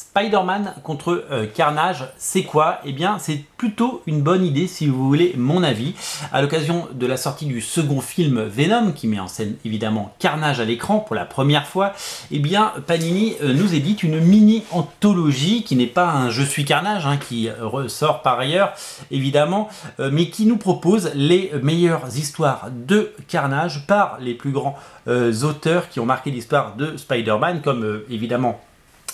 Spider-Man contre Carnage, c'est quoi? Eh bien, c'est plutôt une bonne idée si vous voulez mon avis. À l'occasion de la sortie du second film Venom, qui met en scène évidemment Carnage à l'écran pour la première fois, eh bien, Panini nous édite une mini-anthologie qui n'est pas un Je suis Carnage, qui ressort par ailleurs, évidemment, mais qui nous propose les meilleures histoires de Carnage par les plus grands auteurs qui ont marqué l'histoire de Spider-Man, comme évidemment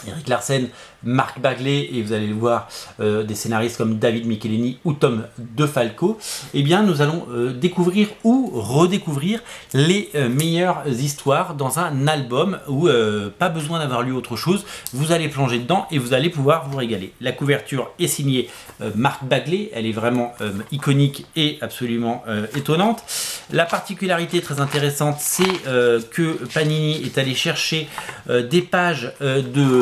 Erik Larsen, Mark Bagley, et vous allez le voir, des scénaristes comme David Michelinie ou Tom DeFalco. Eh bien, nous allons découvrir ou redécouvrir les meilleures histoires dans un album où pas besoin d'avoir lu autre chose, vous allez plonger dedans et vous allez pouvoir vous régaler. La couverture est signée Mark Bagley, elle est vraiment iconique et absolument étonnante. La particularité très intéressante, c'est que Panini est allé chercher des pages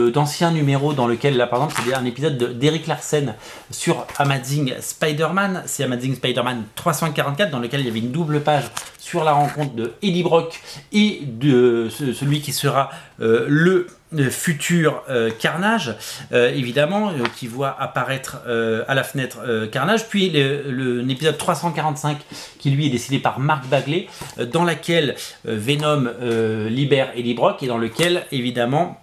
d'anciens numéros dans lequel, là par exemple, c'est un épisode d'Erik Larsen sur Amazing Spider-Man, c'est Amazing Spider-Man 344 dans lequel il y avait une double page sur la rencontre de Eddie Brock et de celui qui sera le futur Carnage, évidemment, qui voit apparaître à la fenêtre Carnage, puis l'épisode 345 qui lui est dessiné par Mark Bagley, dans laquelle Venom libère Eddie Brock et dans lequel évidemment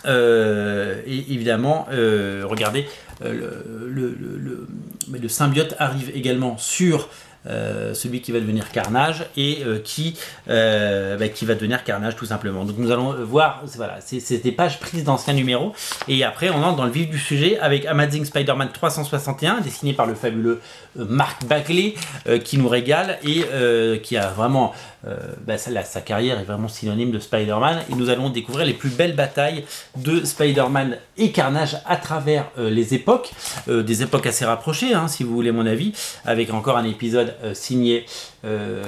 regardez, le symbiote arrive également sur celui qui va devenir Carnage et qui va devenir Carnage tout simplement. Donc nous allons voir, c'est des pages prises d'anciens numéros et après on entre dans le vif du sujet avec Amazing Spider-Man 361 dessiné par le fabuleux Mark Bagley qui nous régale et qui a vraiment sa carrière est vraiment synonyme de Spider-Man et nous allons découvrir les plus belles batailles de Spider-Man et Carnage à travers les époques, des époques assez rapprochées si vous voulez mon avis, avec encore un épisode signé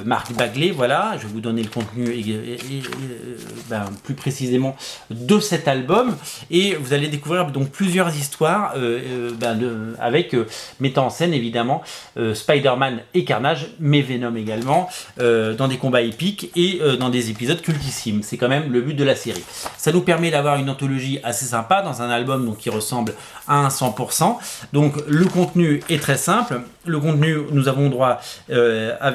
Mark Bagley. Voilà, je vais vous donner le contenu plus précisément de cet album et vous allez découvrir donc plusieurs histoires avec mettant en scène évidemment Spider-Man et Carnage, mais Venom également, dans des combats épiques et dans des épisodes cultissimes. C'est quand même le but de la série. Ça nous permet d'avoir une anthologie assez sympa dans un album donc, qui ressemble à un 100%. Donc le contenu est très simple. Le contenu, nous avons droit à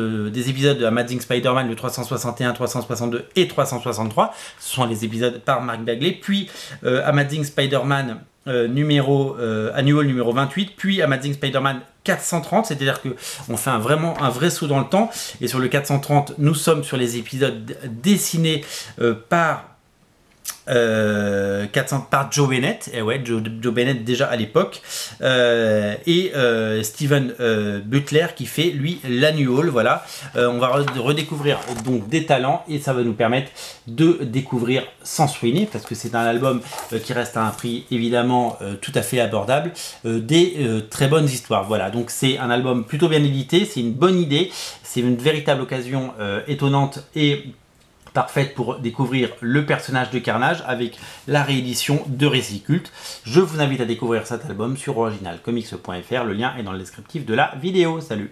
des épisodes de Amazing Spider-Man, le 361, 362 et 363. Ce sont les épisodes par Mark Bagley. Puis Amazing Spider-Man annual numéro 28, puis Amazing Spider-Man 430, c'est-à-dire que on fait vraiment un vrai saut dans le temps. Et sur le 430, nous sommes sur les épisodes dessinés par Joe Bennett, Joe Bennett déjà à l'époque, et Steven Butler qui fait lui l'annual. Voilà, on va redécouvrir donc des talents et ça va nous permettre de découvrir Sans Sweeney parce que c'est un album qui reste à un prix évidemment tout à fait abordable, des très bonnes histoires. Voilà, donc c'est un album plutôt bien édité, c'est une bonne idée, c'est une véritable occasion étonnante et parfaite pour découvrir le personnage de Carnage avec la réédition de Récits Cultes. Je vous invite à découvrir cet album sur originalcomics.fr, le lien est dans le descriptif de la vidéo. Salut!